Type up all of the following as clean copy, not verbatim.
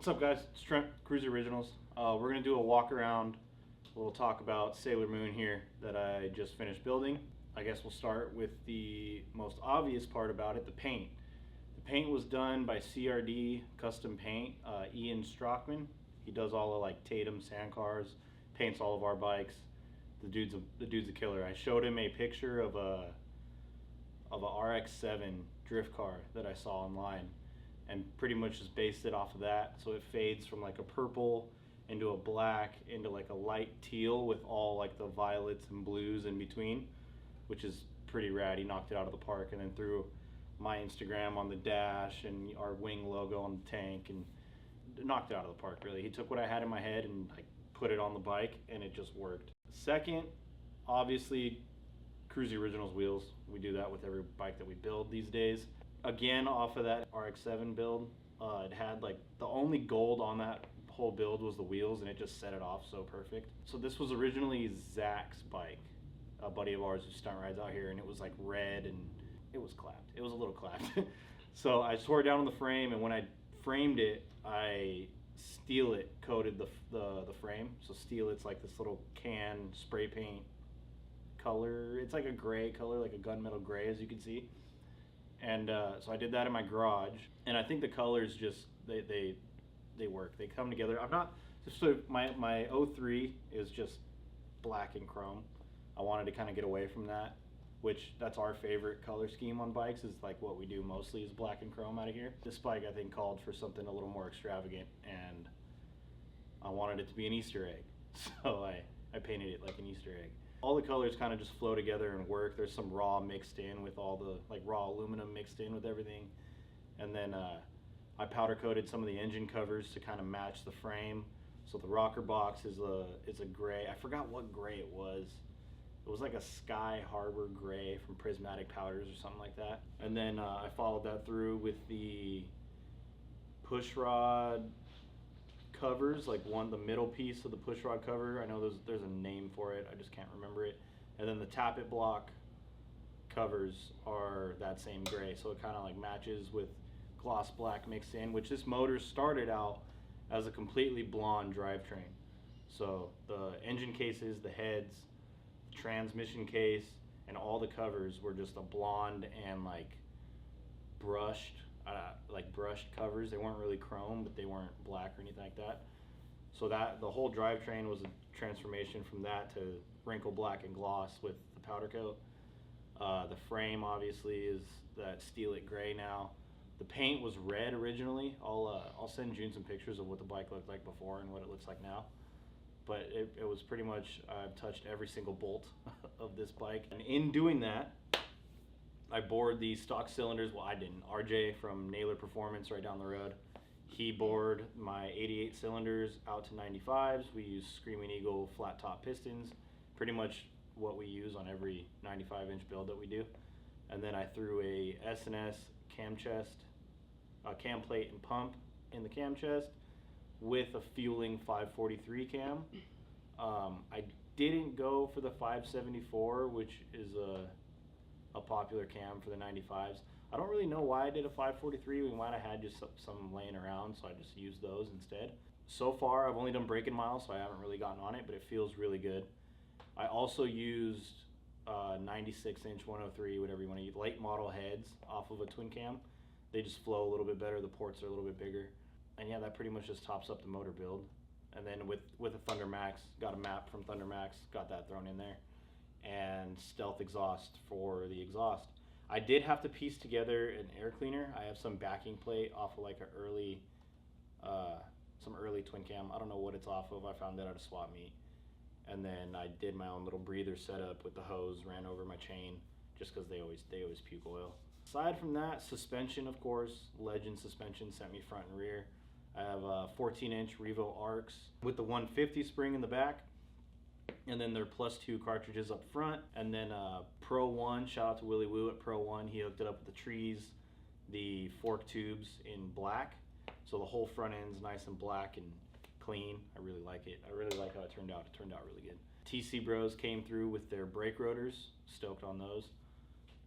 What's up, guys? It's Trent, Kruesi Originals. We're going to do a walk around. We'll talk about Sailor Moon here that I just finished building. I guess we'll start with the most obvious part about it, the paint. The paint was done by CRD Custom Paint, Ian Strockman. He does all of like Tatum sand cars, paints all of our bikes. The dude's a killer. I showed him a picture of a RX-7 drift car that I saw online, and pretty much just based it off of that. So it fades from like a purple into a black into like a light teal with all like the violets and blues in between, which is pretty rad. He knocked it out of the park, and then threw my Instagram on the dash and our wing logo on the tank and knocked it out of the park, really. He took what I had in my head and like put it on the bike, and it just worked. Second, obviously, Kruesi Originals wheels. We do that with every bike that we build these days. Again, off of that RX-7 build, it had like the only gold on that whole build was the wheels, and it just set it off so perfect. So this was originally Zach's bike, a buddy of ours who stunt rides out here, and it was like red and it was clapped. It was a little clapped. So I tore it down on the frame, and when I framed it, I steel it coated the frame. So steel, it's like this little can spray paint color. It's like a gray color, like a gunmetal gray, as you can see. And so I did that in my garage, and I think the colors just they work. They come together. I'm not so my 03 is just black and chrome. I wanted to kind of get away from that, which that's our favorite color scheme on bikes, is like what we do mostly is black and chrome out of here. This bike I think called for something a little more extravagant, and I wanted it to be an Easter egg, so I painted it like an Easter egg. All the colors kind of just flow together and work. There's some raw mixed in with all the like raw aluminum mixed in with everything. And then I powder coated some of the engine covers to kind of match the frame. So the rocker box is a gray. I forgot what gray it was. It was like a Sky Harbor gray from Prismatic Powders or something like that. And then I followed that through with the push rod covers, like the middle piece of the push rod cover. I know there's a name for it, I just can't remember it. And then the tappet block covers are that same gray, so it kind of like matches with gloss black mixed in, which this motor started out as a completely blonde drivetrain. So the engine cases, the heads, the transmission case, and all the covers were just a blonde and like brushed covers. They weren't really chrome, but they weren't black or anything like that. So that the whole drivetrain was a transformation from that to wrinkle black and gloss with the powder coat. The frame obviously is that steel it gray now. The paint was red originally. I'll send June some pictures of what the bike looked like before and what it looks like now. But it was pretty much, I've touched every single bolt of this bike. And in doing that, I bored the stock cylinders. Well, I didn't. RJ from Naylor Performance right down the road, he bored my 88 cylinders out to 95s. We use Screaming Eagle flat top pistons, pretty much what we use on every 95-inch build that we do. And then I threw a S&S cam chest, cam plate and pump in the cam chest with a fueling 543 cam. I didn't go for the 574, which is a popular cam for the 95s. I don't really know why I did a 543. We might have had just some laying around, so I just used those instead. So far, I've only done braking miles, so I haven't really gotten on it, but it feels really good. I also used 96-inch 103, whatever you want to use, late model heads off of a twin cam. They just flow a little bit better. The ports are a little bit bigger. And yeah, that pretty much just tops up the motor build. And then with a Thunder Max, got a map from Thunder Max, got that thrown in there. And stealth exhaust for the exhaust. I did have to piece together an air cleaner. I have some backing plate off of like some early twin cam. I don't know what it's off of. I found that at a swap meet. And then I did my own little breather setup with the hose, ran over my chain, just because they always puke oil. Aside from that, suspension, of course, Legends suspension sent me front and rear. I have a 14-inch Revo Arcs with the 150 spring in the back, and then their +2 cartridges up front, and then Pro One. Shout out to Willie Woo at Pro One. He hooked it up with the trees, the fork tubes in black, so the whole front end's nice and black and clean. I really like it. I really like how it turned out. It turned out really good. TC Bros came through with their brake rotors. Stoked on those.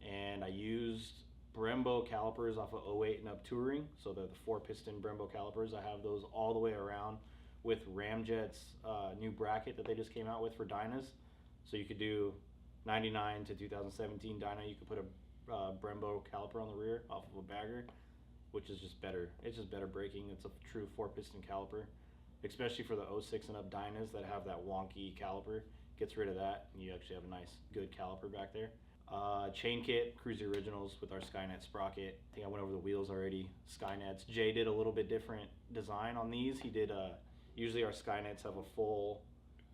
And I used Brembo calipers off of 08 and up touring. So they're the 4-piston Brembo calipers. I have those all the way around with Ramjet's new bracket that they just came out with for Dynas. So you could do 99 to 2017 Dyna. You could put a Brembo caliper on the rear off of a bagger, which is just better. It's just better braking. It's a true 4-piston caliper, especially for the 06 and up Dynas that have that wonky caliper. Gets rid of that, and you actually have a nice, good caliper back there. Chain kit, Kruesi Originals with our Skynet sprocket. I think I went over the wheels already. Skynets. Jay did a little bit different design on these. He did, usually our Skynets have a full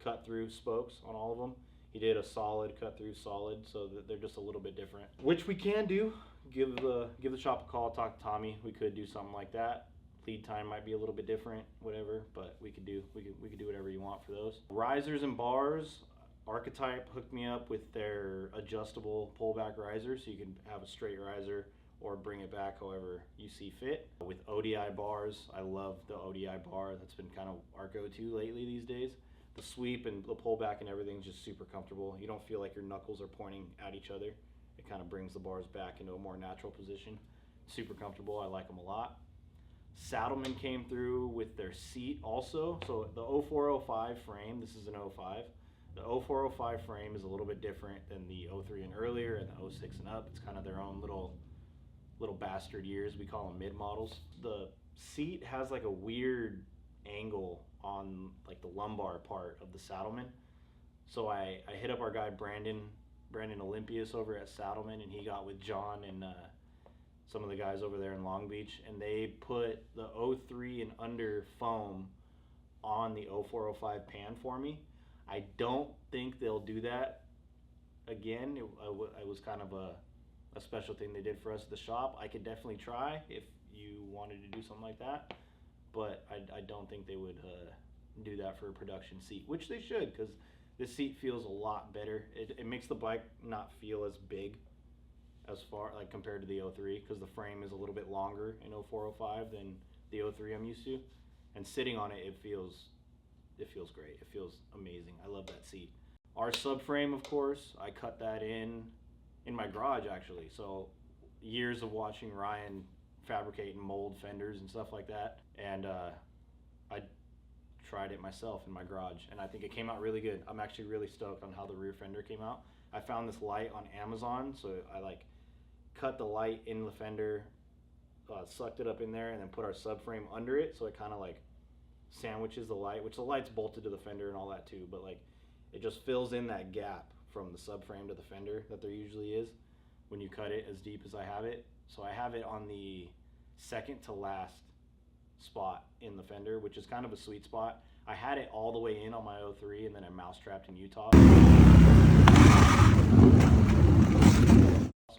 cut-through spokes on all of them. He did a solid cut-through solid, so that they're just a little bit different. Which we can do. Give the shop a call, talk to Tommy. We could do something like that. Lead time might be a little bit different, whatever, but we could do whatever you want for those. Risers and bars. Archetype hooked me up with their adjustable pullback riser, so you can have a straight riser or bring it back however you see fit. With ODI bars, I love the ODI bar. That's been kind of our go-to lately these days. The sweep and the pullback and everything is just super comfortable. You don't feel like your knuckles are pointing at each other. It kind of brings the bars back into a more natural position. Super comfortable. I like them a lot. Saddlemen came through with their seat also. So the 0405 frame, this is an 05. The 0405 frame is a little bit different than the 03 and earlier and the 06 and up. It's kind of their own little bastard years. We call them mid models. The seat has like a weird angle on like the lumbar part of the Saddlemen. So I hit up our guy Brandon Olympius over at Saddlemen, and he got with John and some of the guys over there in Long Beach, and they put the 03 and under foam on the 0405 pan for me. I don't think they'll do that again. It was kind of a special thing they did for us at the shop. I could definitely try if you wanted to do something like that, but I don't think they would do that for a production seat, which they should, because this seat feels a lot better. It makes the bike not feel as big as far, like compared to the 03, because the frame is a little bit longer in 0405 than the 03 I'm used to, and sitting on it feels great. It feels amazing. I love that seat. Our subframe, of course, I cut that in my garage actually. So years of watching Ryan fabricate and mold fenders and stuff like that, and I tried it myself in my garage, and I think it came out really good. I'm actually really stoked on how the rear fender came out. I found this light on Amazon, so I like cut the light in the fender, sucked it up in there, and then put our subframe under it, so it kind of like sandwiches the light, which the light's bolted to the fender and all that too, but like it just fills in that gap from the subframe to the fender that there usually is when you cut it as deep as I have it. So I have it on the second to last spot in the fender, which is kind of a sweet spot. I had it all the way in on my 03, and then I mousetrapped in Utah, so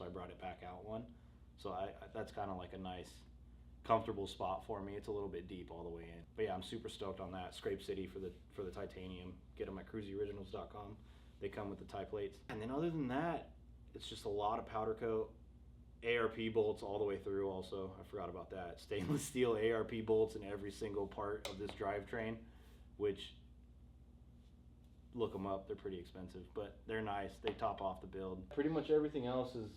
I brought it back out one. So that's kind of like a nice comfortable spot for me. It's a little bit deep all the way in, but yeah, I'm super stoked on that. Scrape City for the titanium. Get them at KruesiOriginals.com. They come with the tie plates, and then other than that, it's just a lot of powder coat. ARP bolts all the way through also. I forgot about that. Stainless steel ARP bolts in every single part of this drivetrain, which, look them up, they're pretty expensive, but they're nice. They top off the build. Pretty much everything else is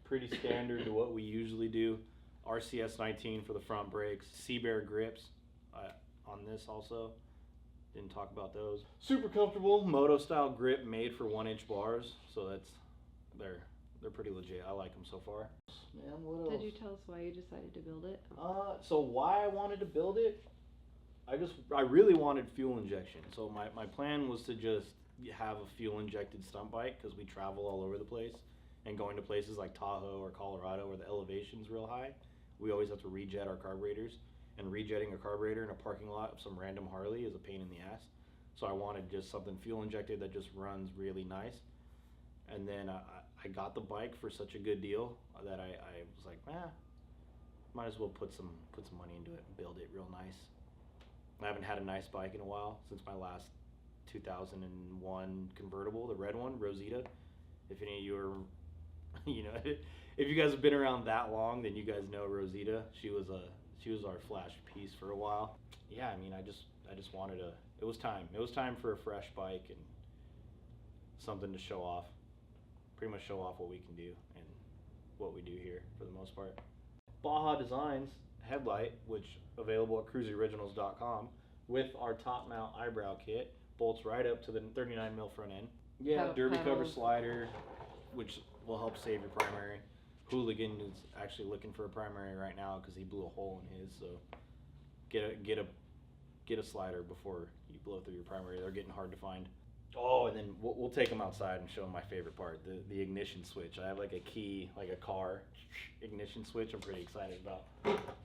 pretty standard to what we usually do. RCS 19 for the front brakes. Seabear grips on this also. Didn't talk about those. Super comfortable moto style grip made for 1-inch bars. So they're pretty legit. I like them so far. Man, what else? Did you tell us why you decided to build it? So why I wanted to build it, I really wanted fuel injection. So my plan was to just have a fuel injected stunt bike, because we travel all over the place, and going to places like Tahoe or Colorado where the elevation's real high, we always have to rejet our carburetors, and rejetting a carburetor in a parking lot of some random Harley is a pain in the ass. So I wanted just something fuel injected that just runs really nice. And then I got the bike for such a good deal that I was like, might as well put some money into it and build it real nice. I haven't had a nice bike in a while, since my last 2001 convertible, the red one, Rosita. If any of you are, if you guys have been around that long, then you guys know Rosita. She was our flash piece for a while. Yeah, I mean, I just wanted it was time for a fresh bike and something to show off. Pretty much show off what we can do, and what we do here for the most part. Baja Designs headlight, which available at KruesiOriginals.com, with our top mount eyebrow kit, bolts right up to the 39mm front end. Yeah, derby cover slider, which will help save your primary. Hooligan is actually looking for a primary right now because he blew a hole in his, so get a slider before you blow through your primary. They're getting hard to find. Oh, and then we'll take them outside and show them my favorite part, the ignition switch. I have like a key, like a car ignition switch. I'm pretty excited about.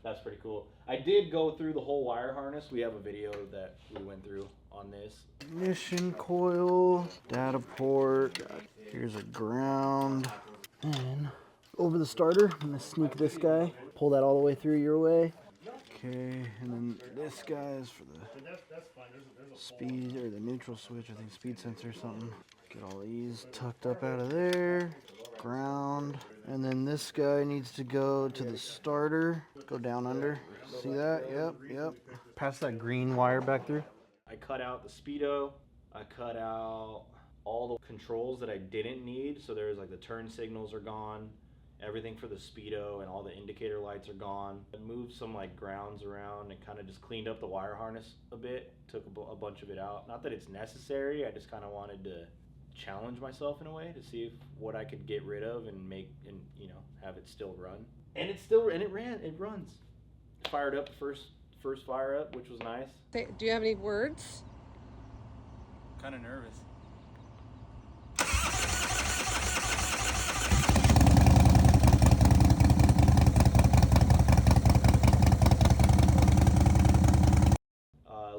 That's pretty cool. I did go through the whole wire harness. We have a video that we went through on this. Ignition coil, data port. Here's a ground. And over the starter, I'm gonna sneak this guy. Pull that all the way through your way. Okay, and then this guy is for the speed or the neutral switch. I think speed sensor or something. Get all these tucked up out of there. Ground. And then this guy needs to go to the starter. Go down under. See that? Yep. Pass that green wire back through. I cut out the speedo. I cut out all the controls that I didn't need. So there's like the turn signals are gone. Everything for the speedo and all the indicator lights are gone. I moved some like grounds around and kind of just cleaned up the wire harness a bit. Took a bunch of it out. Not that it's necessary. I just kind of wanted to challenge myself in a way to see if what I could get rid of and make and have it still run. And it runs. Fired up first fire up, which was nice. Do you have any words? Kind of nervous.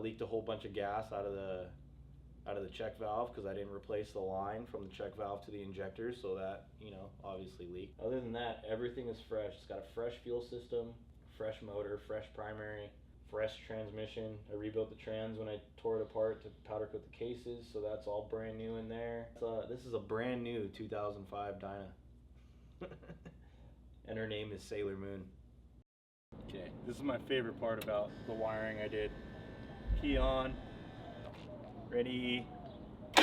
Leaked a whole bunch of gas out of the check valve because I didn't replace the line from the check valve to the injector, so that obviously leaked. Other than that, everything is fresh. It's got a fresh fuel system, fresh motor, fresh primary, fresh transmission. I rebuilt the trans when I tore it apart to powder coat the cases, so that's all brand new in there. This is a brand new 2005 Dyna. And her name is Sailor Moon. Okay, this is my favorite part about the wiring I did. Key on. Ready. We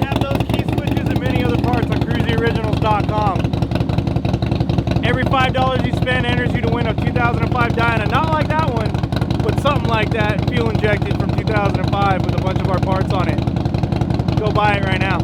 have those key switches and many other parts on KruesiOriginals.com. Every $5 you spend enters you to win a 2005 Dyna. Not like that one, but something like that. Fuel injected from 2005 with a bunch of our parts on it. Go buy it right now.